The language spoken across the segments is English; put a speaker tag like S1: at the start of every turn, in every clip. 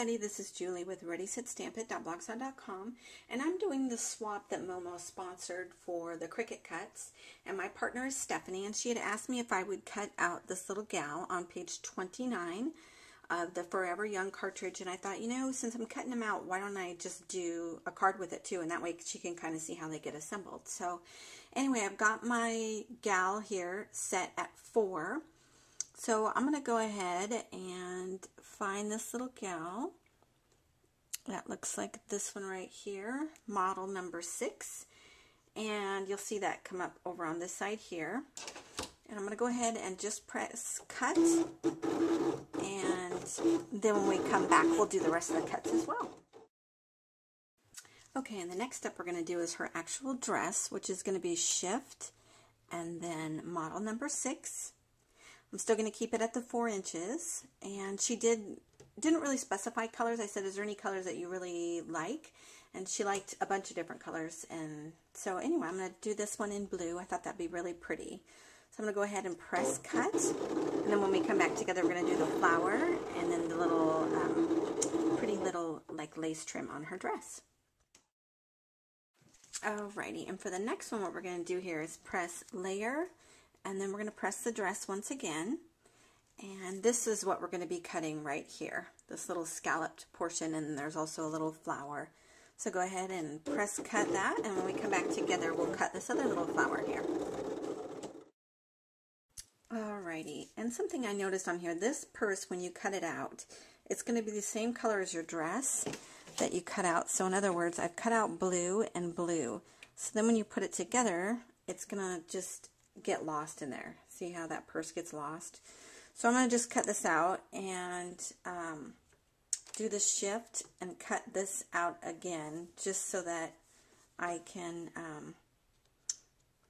S1: everybody, this is Julie with ReadySetStampIt.blogspot.com, and I'm doing the swap that Momo sponsored for the Cricut cuts, and my partner is Stephanie, and she had asked me if I would cut out this little gal on page 29 of the Forever Young Cartridge, and I thought, you know, since I'm cutting them out, why don't I just do a card with it too, and that way she can kind of see how they get assembled. So anyway, I've got my gal here set at 4. So I'm going to go ahead and find this little gal. That looks like this one right here, model number 6. And you'll see that come up over on this side here. And I'm going to go ahead and just press cut. And then when we come back, we'll do the rest of the cuts as well. Okay, and the next step we're going to do is her actual dress, which is going to be shift and then model number 6. I'm still going to keep it at the 4 inches, and she didn't really specify colors. I said, is there any colors that you really like? And she liked a bunch of different colors, and so anyway, I'm going to do this one in blue. I thought that'd be really pretty. So I'm going to go ahead and press cut, and then when we come back together, we're going to do the flower, and then the little, pretty little like lace trim on her dress. Alrighty, and for the next one, what we're going to do here is press layer, and then we're going to press the dress once again, and this is what we're going to be cutting right here, this little scalloped portion, and there's also a little flower. So go ahead and press cut that, and when we come back together, we'll cut this other little flower here. Alrighty, and something I noticed on here, this purse, when you cut it out, it's going to be the same color as your dress that you cut out. So in other words, I've cut out blue and blue. So then when you put it together, it's going to just get lost in there. See how that purse gets lost? So I'm going to just cut this out and do the shift and cut this out again, just so that I can,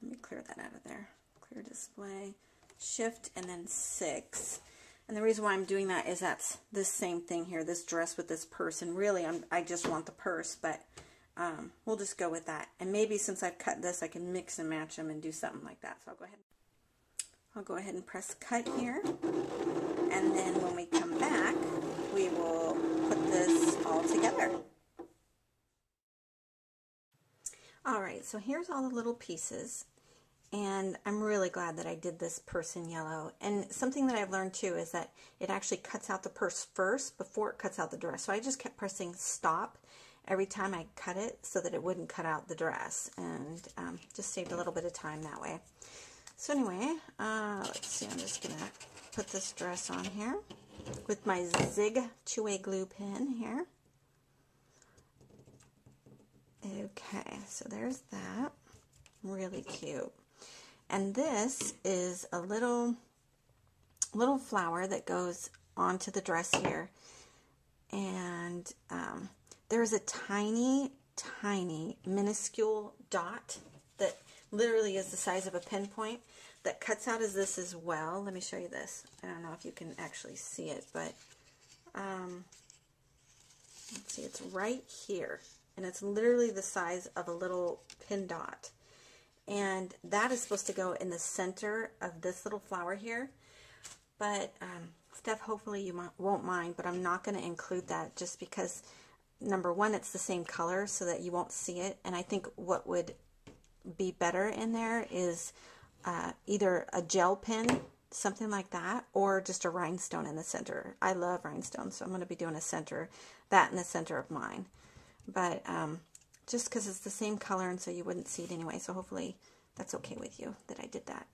S1: let me clear that out of there. Clear display, shift, and then 6. And the reason why I'm doing that is that's this same thing here, this dress with this purse, and really I just want the purse, but we'll just go with that. And maybe since I've cut this, I can mix and match them and do something like that. So I'll go ahead and press cut here. And then when we come back, we will put this all together. Alright, so here's all the little pieces. And I'm really glad that I did this purse in yellow. And something that I've learned too is that it actually cuts out the purse first before it cuts out the dress. So I just kept pressing stop every time I cut it so that it wouldn't cut out the dress, and just saved a little bit of time that way. So anyway, let's see, I'm just going to put this dress on here with my Zig two-way glue pen here. Okay, so there's that. Really cute. And this is a little flower that goes onto the dress here. And there's a tiny, tiny, minuscule dot that literally is the size of a pinpoint that cuts out as this as well. Let me show you this. I don't know if you can actually see it, but let's see, it's right here. And it's literally the size of a little pin dot. And that is supposed to go in the center of this little flower here. But Steph, hopefully you won't mind, but I'm not going to include that just because, number one, it's the same color so that you won't see it. And I think what would be better in there is either a gel pen, something like that, or just a rhinestone in the center. I love rhinestones, so I'm going to be doing that in the center of mine. But just because it's the same color, and so you wouldn't see it anyway, so hopefully that's okay with you that I did that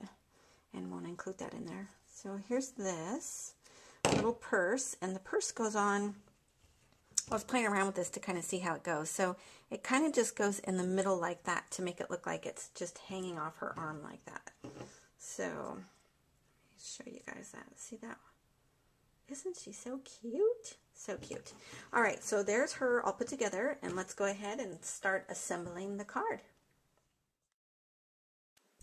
S1: and won't include that in there. So here's this little purse, and the purse goes on. I was playing around with this to kind of see how it goes. So it kind of just goes in the middle like that to make it look like it's just hanging off her arm like that. So let me show you guys that. See that? Isn't she so cute? So cute. All right, so there's her all put together, and let's go ahead and start assembling the card.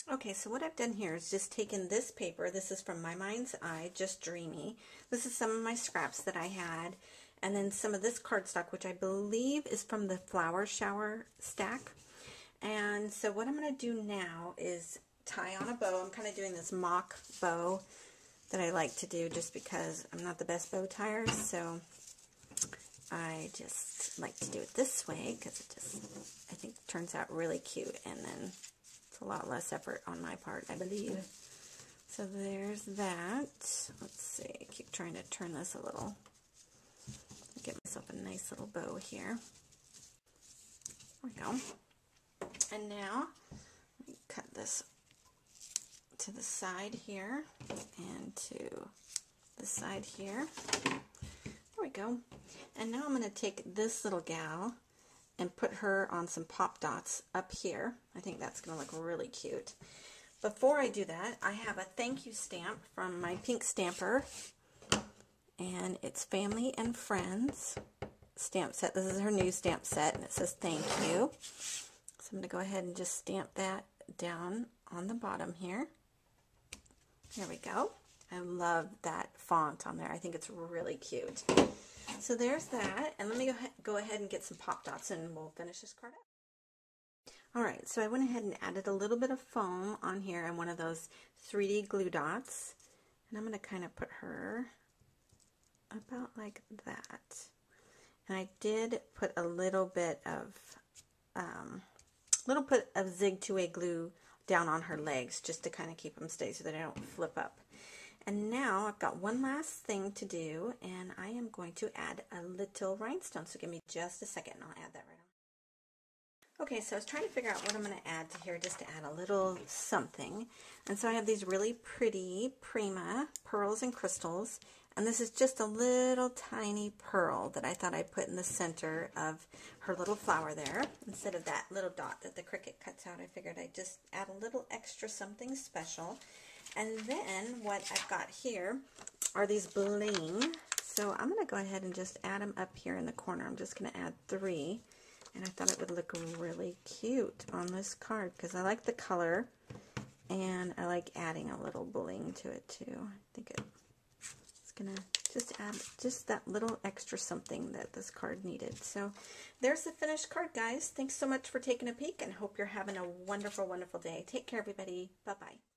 S1: Okay, so what I've done here is just taken this paper. This is from My Mind's Eye, Just Dreamy. This is some of my scraps that I had, and then some of this cardstock, which I believe is from the flower shower stack. And so what I'm going to do now is tie on a bow. I'm kind of doing this mock bow that I like to do just because I'm not the best bow tier. So I just like to do it this way because it just, I think, turns out really cute, and then it's a lot less effort on my part, I believe. So there's that. Let's see, I keep trying to turn this a little. Get myself a nice little bow here. There we go. And now, let me cut this to the side here and to the side here. There we go. And now I'm going to take this little gal and put her on some pop dots up here. I think that's going to look really cute. Before I do that, I have a thank you stamp from my pink stamper, and it's Family and Friends stamp set. This is her new stamp set, and it says thank you. So I'm going to go ahead and just stamp that down on the bottom here. There we go. I love that font on there. I think it's really cute. So there's that, and let me go ahead and get some pop dots, and we'll finish this card up. Alright, so I went ahead and added a little bit of foam on here and one of those 3D glue dots, and I'm going to kind of put her about like that. And I did put a little bit of Zig 2A glue down on her legs just to kind of keep them steady so that they don't flip up. And now I've got one last thing to do, and I am going to add a little rhinestone. So give me just a second and I'll add that right on. Okay, so I was trying to figure out what I'm going to add to here just to add a little something. And so I have these really pretty Prima pearls and crystals. And this is just a little tiny pearl that I thought I'd put in the center of her little flower there. Instead of that little dot that the Cricut cuts out, I figured I'd just add a little extra something special. And then what I've got here are these bling. So I'm going to go ahead and just add them up here in the corner. I'm just going to add 3. And I thought it would look really cute on this card because I like the color and I like adding a little bling to it too. I think it's going to just add just that little extra something that this card needed. So there's the finished card, guys. Thanks so much for taking a peek and hope you're having a wonderful, wonderful day. Take care, everybody. Bye-bye.